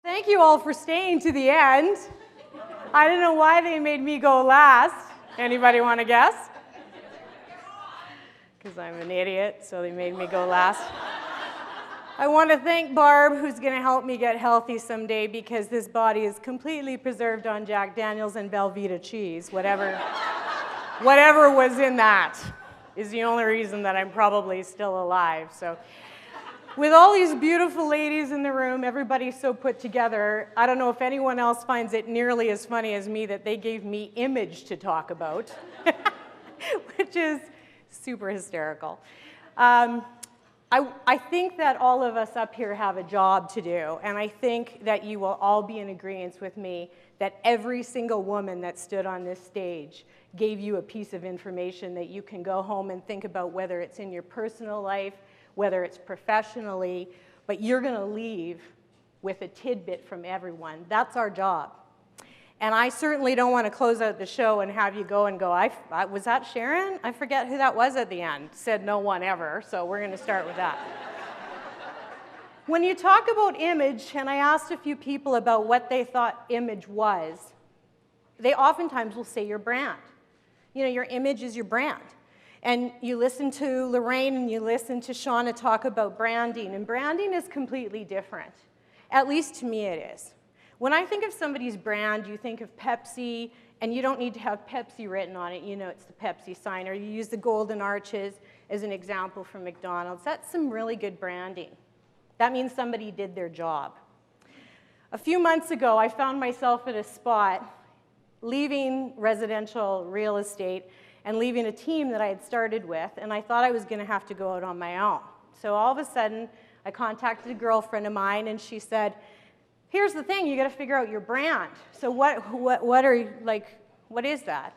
Thank you all for staying to the end. I don't know why they made me go last. Anybody want to guess? Because I'm an idiot, so they made me go last. I want to thank Barb, who's going to help me get healthy someday, because this body is completely preserved on Jack Daniels and Velveeta cheese. Whatever was in that is the only reason that I'm probably still alive. So, with all these beautiful ladies in the room, everybody's so put together, I don't know if anyone else finds it nearly as funny as me that they gave me image to talk about, which is super hysterical. I think that all of us up here have a job to do, and I think that you will all be in agreement with me that every single woman that stood on this stage gave you a piece of information that you can go home and think about, whether it's in your personal life, whether it's professionally, but you're going to leave with a tidbit from everyone. That's our job. And I certainly don't want to close out the show and have you go and go, was that Sharon? I forget who that was at the end. Said no one ever, so we're going to start with that. When you talk about image, and I asked a few people about what they thought image was, they oftentimes will say your brand. You know, your image is your brand. And you listen to Lorraine and you listen to Shauna talk about branding, and branding is completely different. At least to me it is. When I think of somebody's brand, you think of Pepsi, and you don't need to have Pepsi written on it. You know it's the Pepsi sign, or you use the golden arches as an example from McDonald's. That's some really good branding. That means somebody did their job. A few months ago, I found myself at a spot leaving residential real estate and leaving a team that I had started with, and I thought I was going to have to go out on my own. So all of a sudden, I contacted a girlfriend of mine, and she said, here's the thing, you got to figure out your brand. So what is that?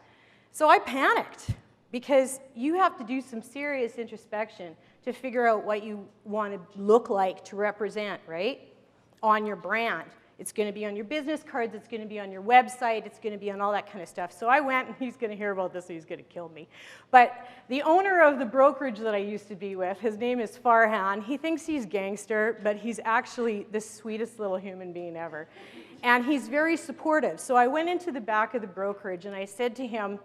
So I panicked, because you have to do some serious introspection to figure out what you want to look like to represent, right, on your brand. It's going to be on your business cards, it's going to be on your website, it's going to be on all that kind of stuff. So I went, and he's going to hear about this, and he's going to kill me. But the owner of the brokerage that I used to be with, his name is Farhan. He thinks he's gangster, but he's actually the sweetest little human being ever. And he's very supportive. So I went into the back of the brokerage, and I said to him,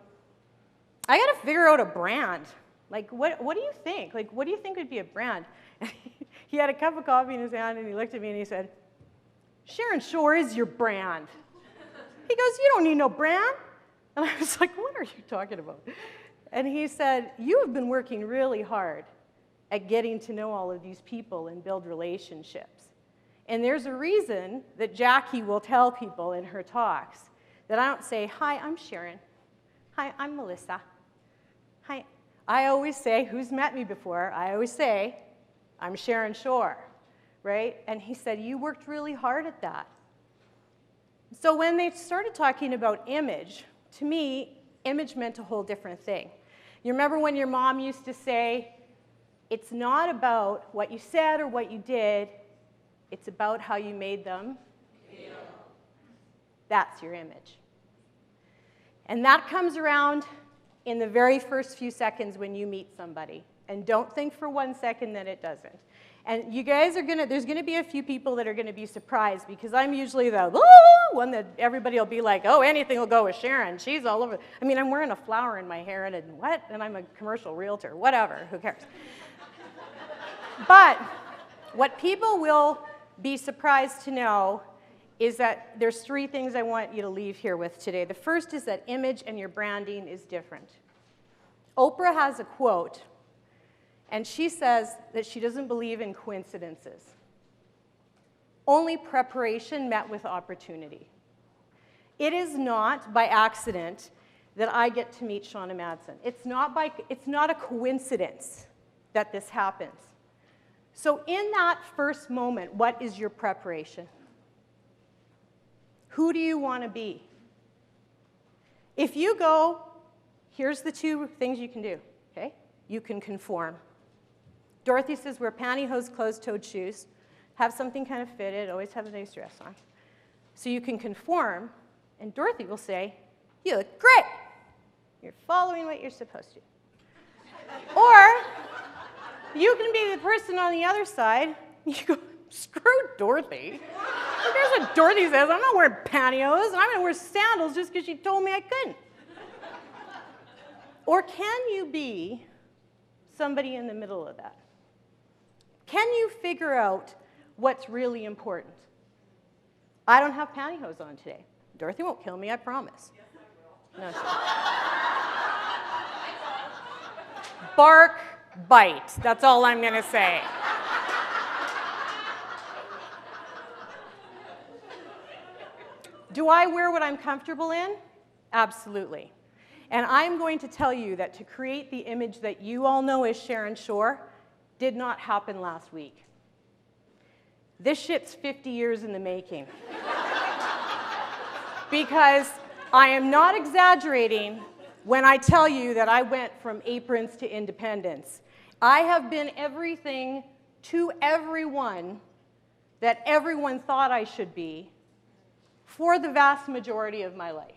I got to figure out a brand. Like, what do you think? Like, what do you think would be a brand? And he had a cup of coffee in his hand, and he looked at me, and he said, Sharon Shore is your brand. He goes, you don't need no brand. And I was like, what are you talking about? And he said, you have been working really hard at getting to know all of these people and build relationships. And there's a reason that Jackie will tell people in her talks that I don't say, hi, I'm Sharon. Hi, I'm Melissa. Hi. I always say, who's met me before? I always say, I'm Sharon Shore. Right? And he said, you worked really hard at that. So when they started talking about image, to me, image meant a whole different thing. You remember when your mom used to say, it's not about what you said or what you did, it's about how you made them feel. That's your image. And that comes around in the very first few seconds when you meet somebody. And don't think for 1 second that it doesn't. And you guys are there's gonna be a few people that are gonna be surprised, because I'm usually the one that everybody will be like, oh, anything will go with Sharon. She's all over. I mean, I'm wearing a flower in my hair and what? And I'm a commercial realtor. Whatever, who cares? But what people will be surprised to know is that there's 3 things I want you to leave here with today. The first is that image and your branding is different. Oprah has a quote, and she says that she doesn't believe in coincidences. Only preparation met with opportunity. It is not by accident that I get to meet Shauna Madsen. It's not a coincidence that this happens. So in that first moment, what is your preparation? Who do you want to be? If you go, here's the 2 things you can do, okay? You can conform. Dorothy says wear pantyhose, closed-toed shoes, have something kind of fitted, always have a nice dress on. So you can conform, and Dorothy will say, you look great. You're following what you're supposed to. Or you can be the person on the other side, you go, screw Dorothy. Here's what Dorothy says. I'm not wearing pantyhose, and I'm going to wear sandals just because she told me I couldn't. Or can you be somebody in the middle of that? Can you figure out what's really important? I don't have pantyhose on today. Dorothy won't kill me, I promise. Yes, I will. No, she... Bark, bite. That's all I'm going to say. Do I wear what I'm comfortable in? Absolutely. And I'm going to tell you that to create the image that you all know as Sharon Shore did not happen last week. This shit's 50 years in the making. Because I am not exaggerating when I tell you that I went from aprons to independence. I have been everything to everyone that everyone thought I should be for the vast majority of my life.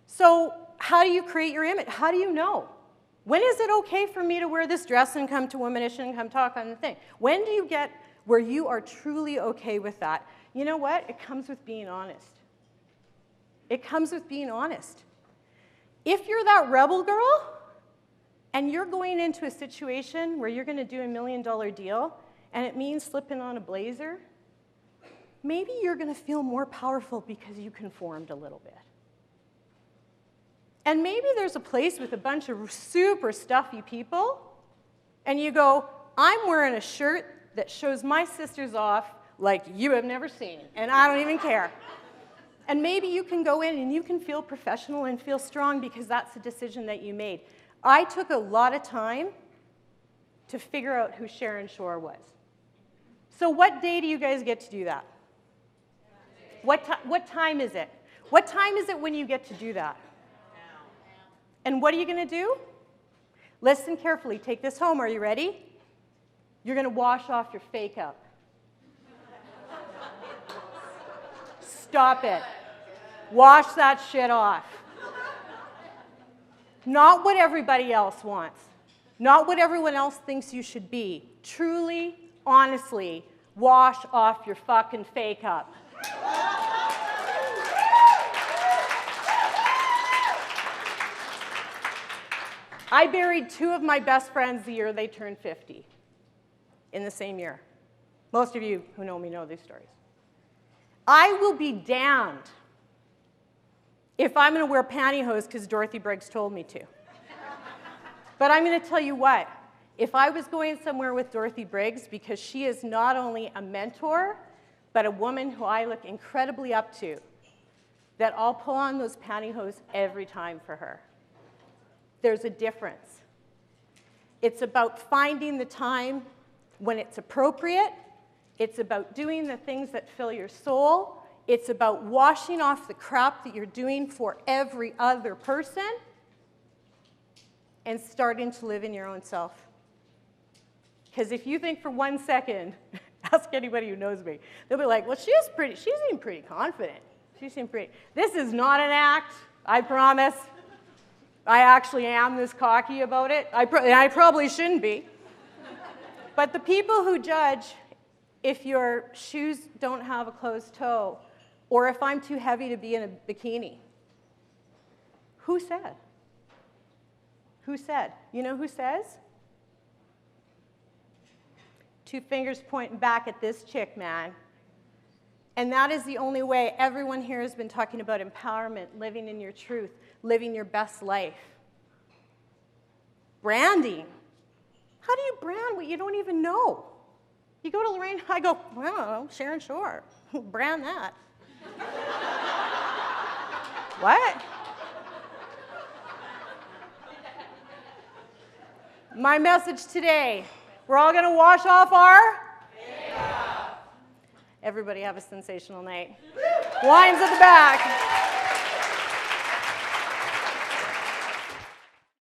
So how do you create your image? How do you know? When is it okay for me to wear this dress and come to Womanish and come talk on the thing? When do you get where you are truly okay with that? You know what? It comes with being honest. It comes with being honest. If you're that rebel girl and you're going into a situation where you're going to do $1 million deal and it means slipping on a blazer, maybe you're going to feel more powerful because you conformed a little bit. And maybe there's a place with a bunch of super stuffy people, and you go, I'm wearing a shirt that shows my sisters off like you have never seen, and I don't even care. And maybe you can go in and you can feel professional and feel strong because that's the decision that you made. I took a lot of time to figure out who Sharon Shore was. So what day do you guys get to do that? What time is it? What time is it when you get to do that? And what are you going to do? Listen carefully. Take this home. Are you ready? You're going to wash off your Fakeup. Stop it. Wash that shit off. Not what everybody else wants. Not what everyone else thinks you should be. Truly, honestly, wash off your fucking Fakeup. I buried 2 of my best friends the year they turned 50, in the same year. Most of you who know me know these stories. I will be damned if I'm going to wear pantyhose because Dorothy Briggs told me to. But I'm going to tell you what, if I was going somewhere with Dorothy Briggs, because she is not only a mentor, but a woman who I look incredibly up to, that I'll pull on those pantyhose every time for her. There's a difference. It's about finding the time when it's appropriate. It's about doing the things that fill your soul. It's about washing off the crap that you're doing for every other person and starting to live in your own self. Because if you think for 1 second, ask anybody who knows me, they'll be like, well, she seemed pretty confident. She seemed pretty. This is not an act, I promise. I actually am this cocky about it. I probably shouldn't be. But the people who judge if your shoes don't have a closed toe or if I'm too heavy to be in a bikini, who said? Who said? You know who says? 2 fingers pointing back at this chick, man. And that is the only way. Everyone here has been talking about empowerment, living in your truth, living your best life. Branding. How do you brand what you don't even know? You go to Lorraine, I go, I don't know, Sharon Shore. Brand that. What? My message today, we're all going to wash off our? Yeah. Everybody have a sensational night. Lines at the back.